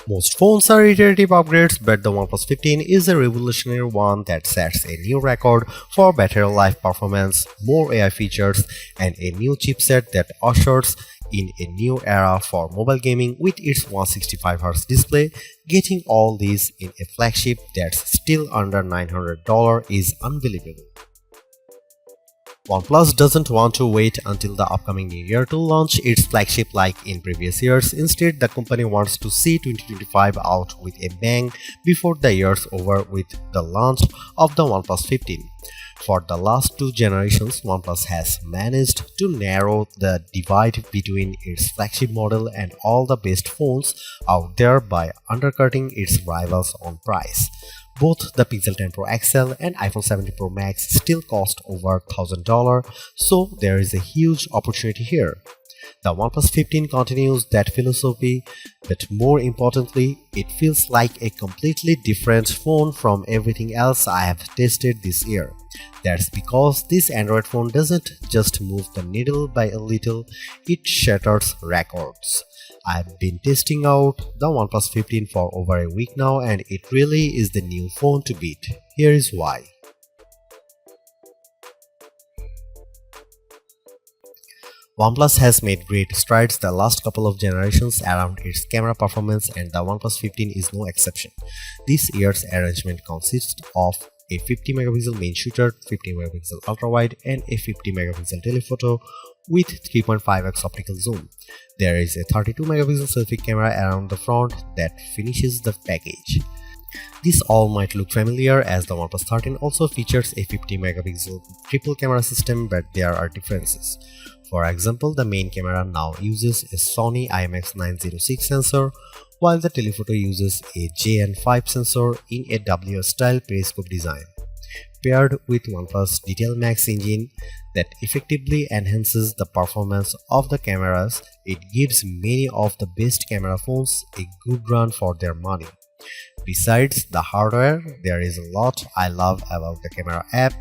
Most phones are iterative upgrades, but the OnePlus 15 is a revolutionary one that sets a new record for battery life performance, more AI features, and a new chipset that ushers in a new era for mobile gaming with its 165Hz display. Getting all these in a flagship that's still under $900 is unbelievable. OnePlus doesn't want to wait until the upcoming new year to launch its flagship like in previous years. Instead, the company wants to see 2025 out with a bang before the year's over with the launch of the OnePlus 15. For the last two generations, OnePlus has managed to narrow the divide between its flagship model and all the best phones out there by undercutting its rivals on price. Both the Pixel 10 Pro XL and iPhone 17 Pro Max still cost over $1,000, so there is a huge opportunity here. The OnePlus 15 continues that philosophy, but more importantly, it feels like a completely different phone from everything else I have tested this year. That's because this Android phone doesn't just move the needle by a little, it shatters records. I've been testing out the OnePlus 15 for over a week now, and it really is the new phone to beat. Here is why. OnePlus has made great strides the last couple of generations around its camera performance, and the OnePlus 15 is no exception. This year's arrangement consists of a 50 megapixel main shooter, 50 megapixel ultra-wide, and a 50 megapixel telephoto with 3.5x optical zoom. There is a 32 megapixel selfie camera around the front that finishes the package. This all might look familiar as the OnePlus 13 also features a 50 megapixel triple camera system, but there are differences. For example, the main camera now uses a Sony IMX906 sensor, while the telephoto uses a JN5 sensor in a WS-style periscope design. Paired with OnePlus Detail Max engine that effectively enhances the performance of the cameras, it gives many of the best camera phones a good run for their money. Besides the hardware, there is a lot I love about the camera app.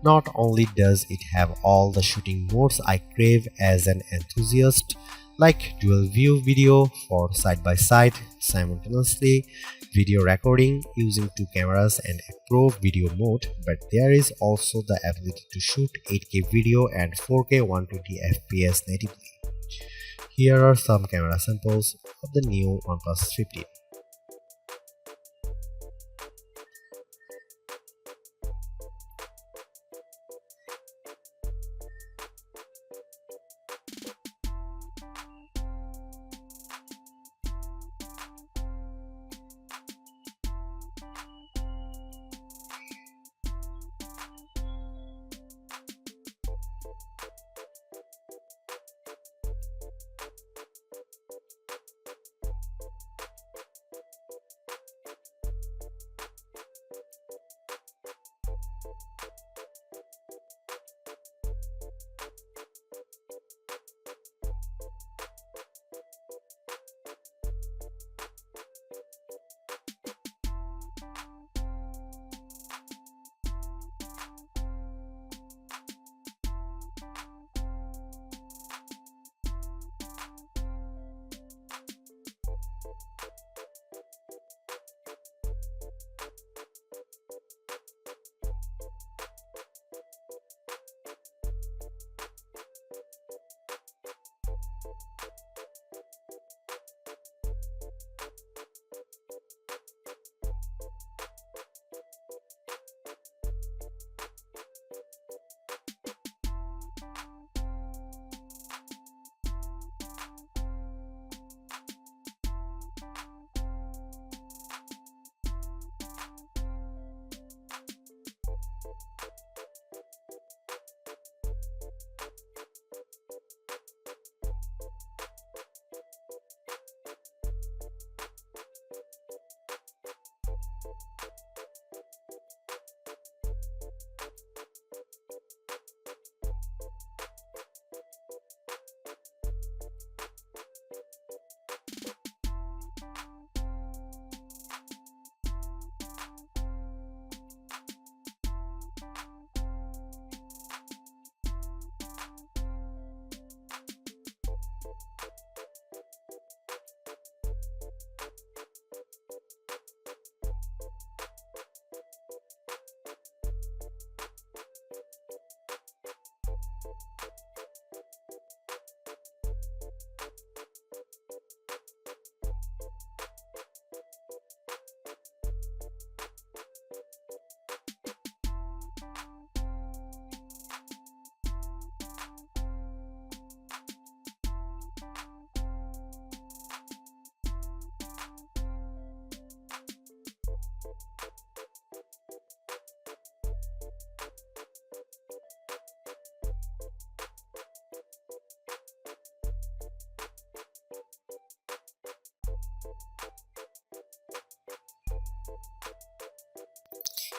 Not only does it have all the shooting modes I crave as an enthusiast, like dual view video for side-by-side simultaneously, video recording using two cameras, and a pro video mode, but there is also the ability to shoot 8K video and 4K 120fps natively. Here are some camera samples of the new OnePlus 15.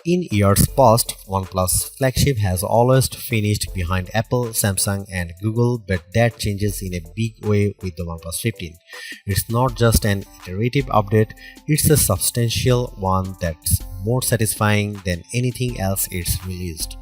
In years past, OnePlus flagship has always finished behind Apple, Samsung, and Google, but that changes in a big way with the OnePlus 15. It's not just an iterative update, it's a substantial one that's more satisfying than anything else it's released.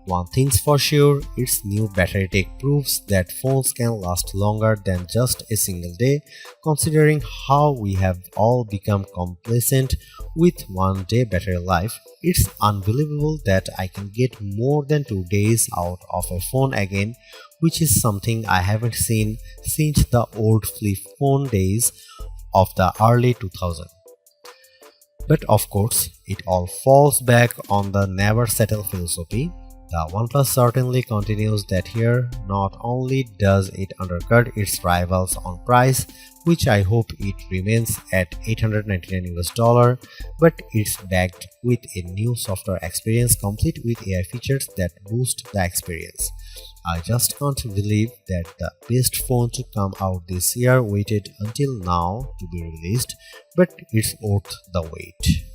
One thing's for sure, its new battery tech proves that phones can last longer than just a single day, considering how we have all become complacent with 1 day battery life. It's unbelievable that I can get more than 2 days out of a phone again, which is something I haven't seen since the old flip phone days of the early 2000s. But of course, it all falls back on the never settle philosophy. The OnePlus certainly continues that here. Not only does it undercut its rivals on price, which I hope it remains at $899 but it's backed with a new software experience complete with AI features that boost the experience. I just can't believe that the best phone to come out this year waited until now to be released, but it's worth the wait.